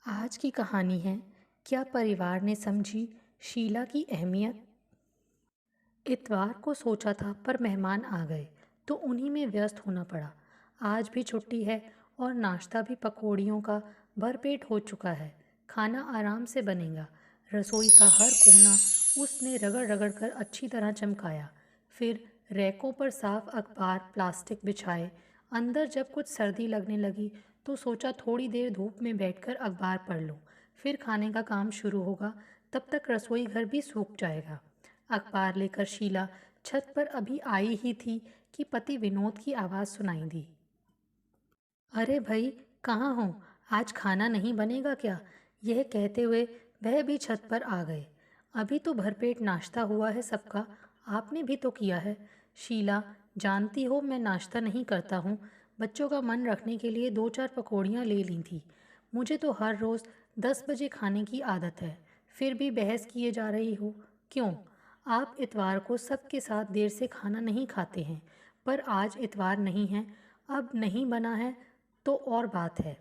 आज की कहानी है, क्या परिवार ने समझी शीला की अहमियत। इतवार को सोचा था पर मेहमान आ गए तो उन्हीं में व्यस्त होना पड़ा। आज भी छुट्टी है और नाश्ता भी पकौड़ियों का भरपेट हो चुका है। खाना आराम से बनेगा। रसोई का हर कोना उसने रगड़ रगड़ कर अच्छी तरह चमकाया। फिर रैकों पर साफ अखबार प्लास्टिक बिछाए। अंदर जब कुछ सर्दी लगने लगी तो सोचा थोड़ी देर धूप में बैठकर अखबार पढ़ लूं। फिर खाने का काम शुरू होगा। तब तक रसोई घर भी सूख जाएगा। अखबार लेकर शीला छत पर अभी आई ही थी कि पति विनोद की आवाज़ सुनाई दी। अरे भाई, कहाँ हो? आज खाना नहीं बनेगा क्या? यह कहते हुए वह भी छत पर आ गए। अभी तो भरपेट नाश्ता हुआ है सबका। आपने भी तो किया है। शीला, जानती हो मैं नाश्ता नहीं करता हूँ। बच्चों का मन रखने के लिए 2-4 पकौड़ियाँ ले ली थी। मुझे तो हर रोज़ 10 बजे खाने की आदत है। फिर भी बहस किए जा रही हो। क्यों? आप इतवार को सबके साथ देर से खाना नहीं खाते हैं, पर आज इतवार नहीं है। अब नहीं बना है तो और बात है।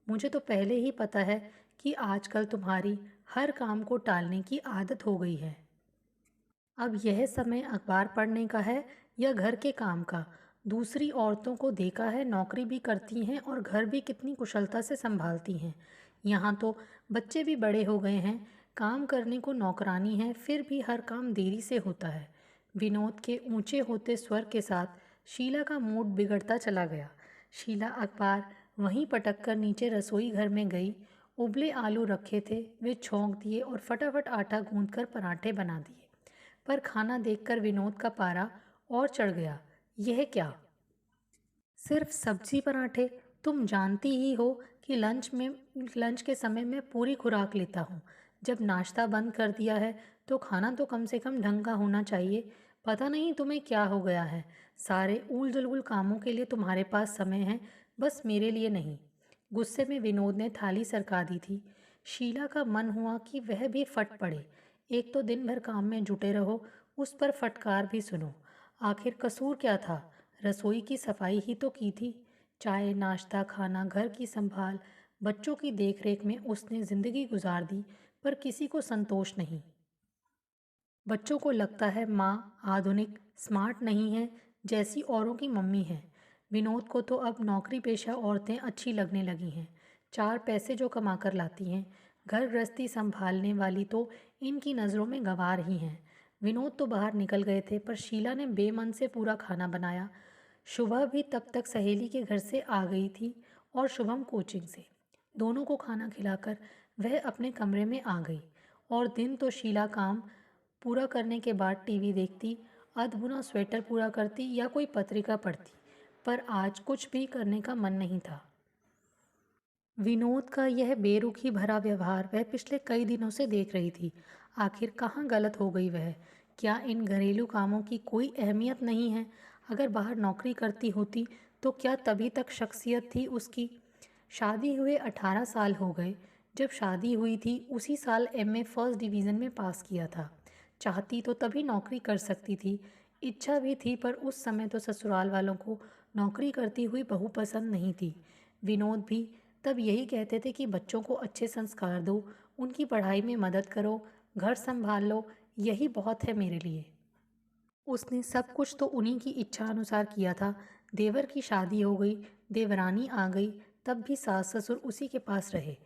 मुझे तो पहले ही पता है कि आजकल तुम्हारी हर काम को टालने की आदत हो गई है। अब यह समय अखबार पढ़ने का है या घर के काम का? दूसरी औरतों को देखा है, नौकरी भी करती हैं और घर भी कितनी कुशलता से संभालती हैं। यहाँ तो बच्चे भी बड़े हो गए हैं, काम करने को नौकरानी है, फिर भी हर काम देरी से होता है। विनोद के ऊंचे होते स्वर के साथ शीला का मूड बिगड़ता चला गया। शीला अखबार वहीं पटक कर नीचे रसोई घर में गई। उबले आलू रखे थे, वे छौंक दिए और फटाफट आटा गूंद कर पराठे बना दिए। पर खाना देखकर विनोद का पारा और चढ़ गया। यह क्या? सिर्फ सब्जी पराठे? तुम जानती ही हो कि लंच के समय मैं पूरी खुराक लेता हूँ। जब नाश्ता बंद कर दिया है तो खाना तो कम से कम ढंग का होना चाहिए। पता नहीं तुम्हें क्या हो गया है। सारे ऊल जुलूल कामों के लिए तुम्हारे पास समय है, बस मेरे लिए नहीं। गुस्से में विनोद ने थाली सरका दी थी। शीला का मन हुआ कि वह भी फट पड़े। एक तो दिन भर काम में जुटे रहो, उस पर फटकार भी सुनो। आखिर कसूर क्या था? रसोई की सफाई ही तो की थी। चाय नाश्ता खाना, घर की संभाल, बच्चों की देखरेख में उसने जिंदगी गुजार दी, पर किसी को संतोष नहीं। बच्चों को लगता है माँ आधुनिक स्मार्ट नहीं है, जैसी औरों की मम्मी है। विनोद को तो अब नौकरी पेशा औरतें अच्छी लगने लगी हैं। 4 पैसे जो कमा कर लाती हैं, घर गृहस्थी संभालने वाली तो इनकी नज़रों में गंवार ही हैं। विनोद तो बाहर निकल गए थे, पर शीला ने बेमन से पूरा खाना बनाया। शुभा भी तब तक सहेली के घर से आ गई थी और शुभम कोचिंग से। दोनों को खाना खिलाकर वह अपने कमरे में आ गई। और दिन तो शीला काम पूरा करने के बाद टीवी देखती, अधबुना स्वेटर पूरा करती या कोई पत्रिका पढ़ती, पर आज कुछ भी करने का मन नहीं था। विनोद का यह बेरुखी भरा व्यवहार वह पिछले कई दिनों से देख रही थी। आखिर कहाँ गलत हो गई वह? क्या इन घरेलू कामों की कोई अहमियत नहीं है? अगर बाहर नौकरी करती होती तो क्या तभी तक शख्सियत थी उसकी? शादी हुए 18 साल हो गए। जब शादी हुई थी उसी साल एमए फर्स्ट डिवीज़न में पास किया था। चाहती तो तभी नौकरी कर सकती थी। इच्छा भी थी, पर उस समय तो ससुराल वालों को नौकरी करती हुई बहू पसंद नहीं थी। विनोद भी तब यही कहते थे कि बच्चों को अच्छे संस्कार दो, उनकी पढ़ाई में मदद करो, घर संभाल लो, यही बहुत है मेरे लिए। उसने सब कुछ तो उन्हीं की इच्छा अनुसार किया था। देवर की शादी हो गई, देवरानी आ गई, तब भी सास ससुर उसी के पास रहे।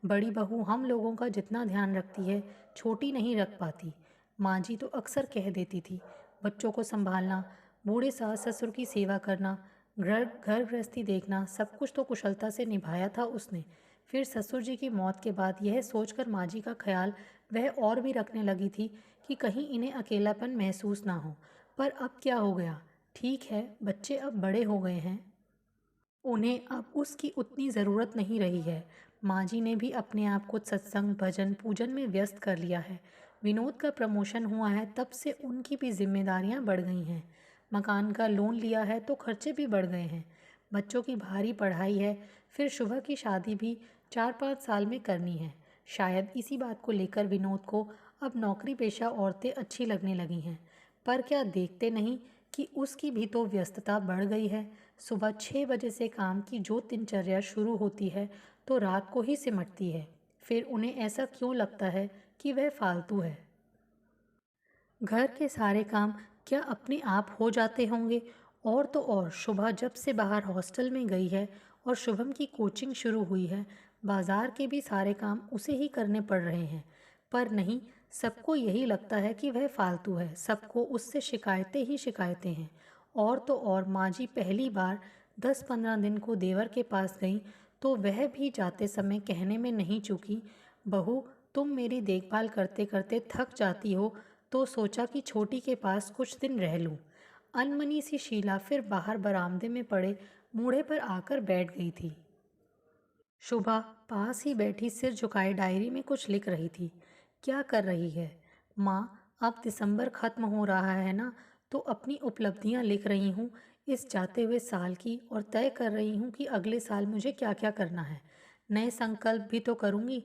बड़ी बहू हम लोगों का जितना ध्यान रखती है, छोटी नहीं रख पाती। माँ जी तो अक्सर कह देती थी, बच्चों को संभालना, बूढ़े सास ससुर की सेवा करना, घर घर गृहस्थी देखना, सब कुछ तो कुशलता से निभाया था उसने। फिर ससुर जी की मौत के बाद यह सोचकर माँ जी का ख्याल वह और भी रखने लगी थी कि कहीं इन्हें अकेलापन महसूस ना हो। पर अब क्या हो गया? ठीक है, बच्चे अब बड़े हो गए हैं, उन्हें अब उसकी उतनी ज़रूरत नहीं रही है। माँ जी ने भी अपने आप को सत्संग भजन पूजन में व्यस्त कर लिया है। विनोद का प्रमोशन हुआ है, तब से उनकी भी जिम्मेदारियां बढ़ गई हैं। मकान का लोन लिया है तो खर्चे भी बढ़ गए हैं। बच्चों की भारी पढ़ाई है, फिर शुभा की शादी भी 4-5 साल में करनी है। शायद इसी बात को लेकर विनोद को अब नौकरी पेशा औरतें अच्छी लगने लगी हैं। पर क्या देखते नहीं कि उसकी भी तो व्यस्तता बढ़ गई है। सुबह 6 बजे से काम की जो दिनचर्या शुरू होती है तो रात को ही सिमटती है। फिर उन्हें ऐसा क्यों लगता है कि वह फालतू है? घर के सारे काम क्या अपने आप हो जाते होंगे? और तो और शुभा जब से बाहर हॉस्टल में गई है और शुभम की कोचिंग शुरू हुई है, बाजार के भी सारे काम उसे ही करने पड़ रहे हैं। पर नहीं, सबको यही लगता है कि वह फालतू है, सबको उससे शिकायतें ही शिकायतें हैं। और तो और माँ जी पहली बार 10-15 दिन को देवर के पास गई तो वह भी जाते समय कहने में नहीं चूकी, बहू तुम मेरी देखभाल करते करते थक जाती हो तो सोचा कि छोटी के पास कुछ दिन रह लूं। अनमनी सी शीला फिर बाहर बरामदे में पड़े मूढ़े पर आकर बैठ गई थी। शुभा पास ही बैठी सिर झुकाए डायरी में कुछ लिख रही थी। क्या कर रही है? माँ, अब दिसंबर खत्म हो रहा है ना, तो अपनी उपलब्धियाँ लिख रही हूँ इस जाते हुए साल की, और तय कर रही हूँ कि अगले साल मुझे क्या क्या करना है। नए संकल्प भी तो करूँगी।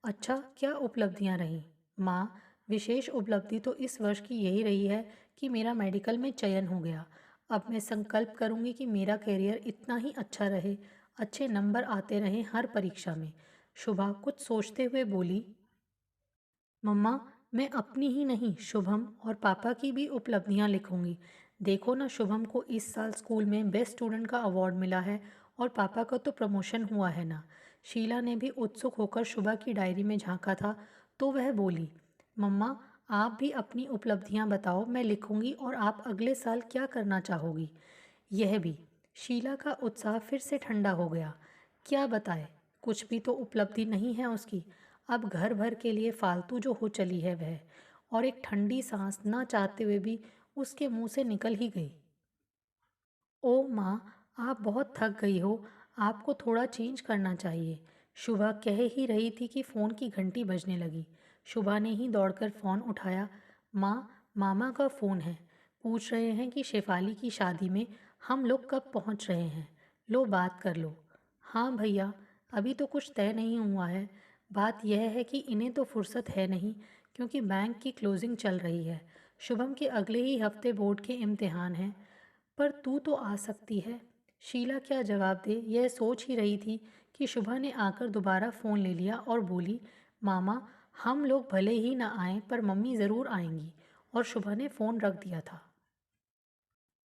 अच्छा, क्या उपलब्धियाँ रहीं? माँ, विशेष उपलब्धि तो इस वर्ष की यही रही है कि मेरा मेडिकल में चयन हो गया। अब मैं संकल्प करूँगी कि मेरा करियर इतना ही अच्छा रहे, अच्छे नंबर आते रहें हर परीक्षा में। शुभा कुछ सोचते हुए बोली, मम्मा, मैं अपनी ही नहीं शुभम और पापा की भी उपलब्धियां लिखूंगी। देखो ना, शुभम को इस साल स्कूल में बेस्ट स्टूडेंट का अवार्ड मिला है और पापा का तो प्रमोशन हुआ है ना। शीला ने भी उत्सुक होकर शुभा की डायरी में झांका था तो वह बोली, मम्मा, आप भी अपनी उपलब्धियां बताओ, मैं लिखूंगी और आप अगले साल क्या करना चाहोगी। यह भी। शीला का उत्साह फिर से ठंडा हो गया। क्या बताए, कुछ भी तो उपलब्धि नहीं है उसकी। अब घर भर के लिए फालतू जो हो चली है वह, और एक ठंडी सांस ना चाहते हुए भी उसके मुंह से निकल ही गई। ओ माँ, आप बहुत थक गई हो, आपको थोड़ा चेंज करना चाहिए। शुभा कह ही रही थी कि फ़ोन की घंटी बजने लगी। शुभा ने ही दौड़कर फ़ोन उठाया। माँ, मामा का फ़ोन है, पूछ रहे हैं कि शेफाली की शादी में हम लोग कब पहुँच रहे हैं। लो बात कर लो। हाँ भैया, अभी तो कुछ तय नहीं हुआ है। बात यह है कि इन्हें तो फुर्सत है नहीं, क्योंकि बैंक की क्लोजिंग चल रही है। शुभम के अगले ही हफ्ते बोर्ड के इम्तिहान हैं। पर तू तो आ सकती है। शीला क्या जवाब दे यह सोच ही रही थी कि शुभा ने आकर दोबारा फ़ोन ले लिया और बोली, मामा, हम लोग भले ही ना आए पर मम्मी ज़रूर आएंगी। और शुभा ने फ़ोन रख दिया था।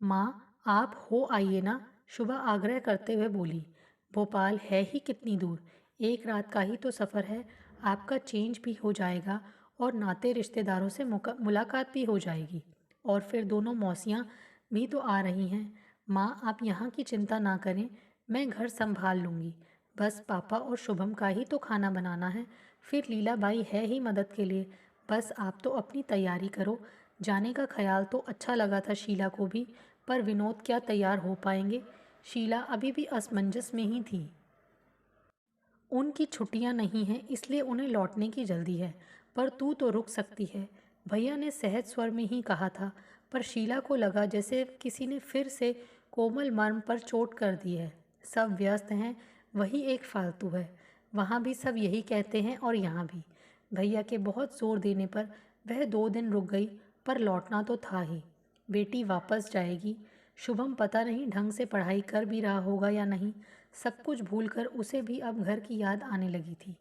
माँ, आप हो आइए ना, शुभा आग्रह करते हुए बोली। भोपाल है ही कितनी दूर, एक रात का ही तो सफ़र है। आपका चेंज भी हो जाएगा और नाते रिश्तेदारों से मुलाकात भी हो जाएगी। और फिर दोनों मौसियाँ भी तो आ रही हैं। माँ, आप यहाँ की चिंता ना करें, मैं घर संभाल लूँगी। बस पापा और शुभम का ही तो खाना बनाना है, फिर लीलाबाई है ही मदद के लिए। बस आप तो अपनी तैयारी करो। जाने का ख्याल तो अच्छा लगा था शीला को भी, पर विनोद क्या तैयार हो पाएंगे? शीला अभी भी असमंजस में ही थी। उनकी छुट्टियां नहीं हैं इसलिए उन्हें लौटने की जल्दी है, पर तू तो रुक सकती है, भैया ने सहज स्वर में ही कहा था। पर शीला को लगा जैसे किसी ने फिर से कोमल मर्म पर चोट कर दी है। सब व्यस्त हैं, वही एक फालतू है। वहाँ भी सब यही कहते हैं और यहाँ भी। भैया के बहुत जोर देने पर वह 2 दिन रुक गई, पर लौटना तो था ही। बेटी वापस जाएगी। शुभम पता नहीं ढंग से पढ़ाई कर भी रहा होगा या नहीं। सब कुछ भूलकर उसे भी अब घर की याद आने लगी थी।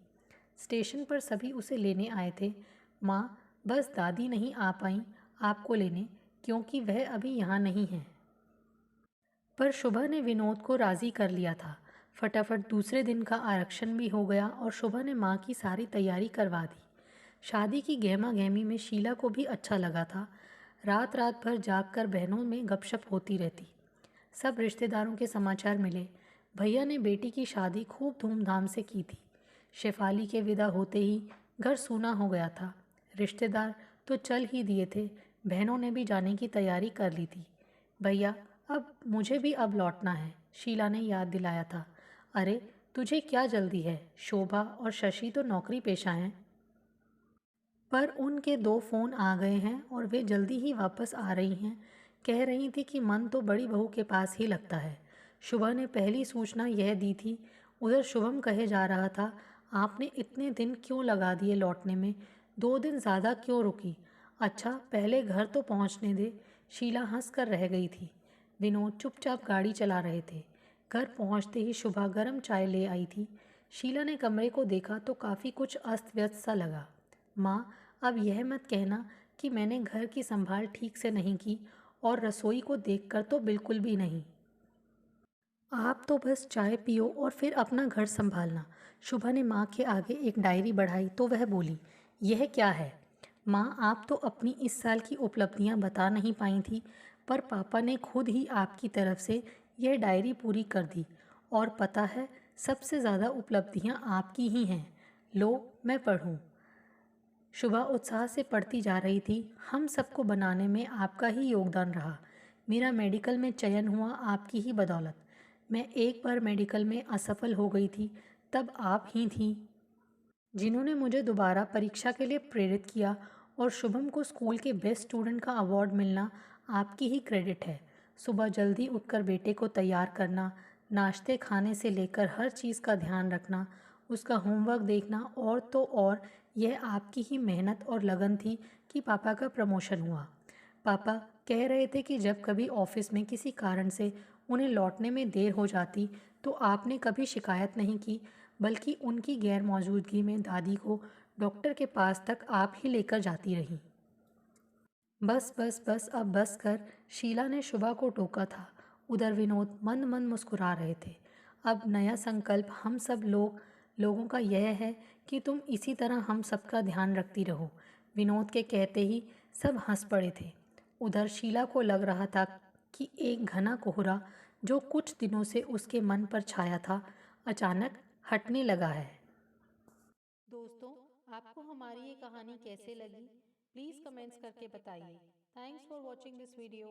स्टेशन पर सभी उसे लेने आए थे। माँ, बस दादी नहीं आ पाई आपको लेने, क्योंकि वह अभी यहाँ नहीं है। पर शुभा ने विनोद को राज़ी कर लिया था। फटाफट दूसरे दिन का आरक्षण भी हो गया और शुभा ने माँ की सारी तैयारी करवा दी। शादी की गहमा गहमी में शीला को भी अच्छा लगा था। रात रात भर जागकर बहनों में गपशप होती रहती। सब रिश्तेदारों के समाचार मिले। भैया ने बेटी की शादी खूब धूमधाम से की थी। शेफाली के विदा होते ही घर सूना हो गया था। रिश्तेदार तो चल ही दिए थे, बहनों ने भी जाने की तैयारी कर ली थी। भैया, अब मुझे भी अब लौटना है, शीला ने याद दिलाया था। अरे, तुझे क्या जल्दी है, शोभा और शशि तो नौकरी पेशा हैं। पर उनके 2 फ़ोन आ गए हैं और वे जल्दी ही वापस आ रही हैं। कह रही थी कि मन तो बड़ी बहू के पास ही लगता है। शुभा ने पहली सूचना यह दी थी। उधर शुभम कहे जा रहा था, आपने इतने दिन क्यों लगा दिए लौटने में, 2 दिन ज़्यादा क्यों रुकी? अच्छा, पहले घर तो पहुंचने दे। शीला हंस कर रह गई थी। विनोद चुपचाप गाड़ी चला रहे थे। घर पहुंचते ही शुभा गर्म चाय ले आई थी। शीला ने कमरे को देखा तो काफ़ी कुछ अस्त व्यस्त सा लगा। माँ, अब यह मत कहना कि मैंने घर की संभाल ठीक से नहीं की, और रसोई को देखकर तो बिल्कुल भी नहीं। आप तो बस चाय पियो और फिर अपना घर संभालना। शुभा ने माँ के आगे एक डायरी बढ़ाई तो वह बोली, यह क्या है? माँ, आप तो अपनी इस साल की उपलब्धियाँ बता नहीं पाई थी, पर पापा ने खुद ही आपकी तरफ से यह डायरी पूरी कर दी। और पता है, सबसे ज़्यादा उपलब्धियाँ आपकी ही हैं। लो, मैं पढ़ूँ। शुभा उत्साह से पढ़ती जा रही थी। हम सबको बनाने में आपका ही योगदान रहा। मेरा मेडिकल में चयन हुआ आपकी ही बदौलत। मैं एक बार मेडिकल में असफल हो गई थी, तब आप ही थीं जिन्होंने मुझे दोबारा परीक्षा के लिए प्रेरित किया, और शुभम को स्कूल के बेस्ट स्टूडेंट का अवार्ड मिलना आपकी ही क्रेडिट है। सुबह जल्दी उठकर बेटे को तैयार करना, नाश्ते खाने से लेकर हर चीज़ का ध्यान रखना, उसका होमवर्क देखना, और तो और यह आपकी ही मेहनत और लगन थी कि पापा का प्रमोशन हुआ। पापा कह रहे थे कि जब कभी ऑफिस में किसी कारण से उन्हें लौटने में देर हो जाती तो आपने कभी शिकायत नहीं की, बल्कि उनकी गैर मौजूदगी में दादी को डॉक्टर के पास तक आप ही लेकर जाती रहीं। बस बस बस अब बस कर, शीला ने शुभा को टोका था। उधर विनोद मंद मंद मुस्कुरा रहे थे। अब नया संकल्प हम सब लोगों का यह है कि तुम इसी तरह हम सबका ध्यान रखती रहो। विनोद के कहते ही सब हंस पड़े थे। उधर शीला को लग रहा था कि एक घना कोहरा जो कुछ दिनों से उसके मन पर छाया था, अचानक हटने लगा है। दोस्तों, आपको हमारी ये कहानी कैसे लगी? प्लीज़ कमेंट्स करके बताइए। Thanks for watching this video.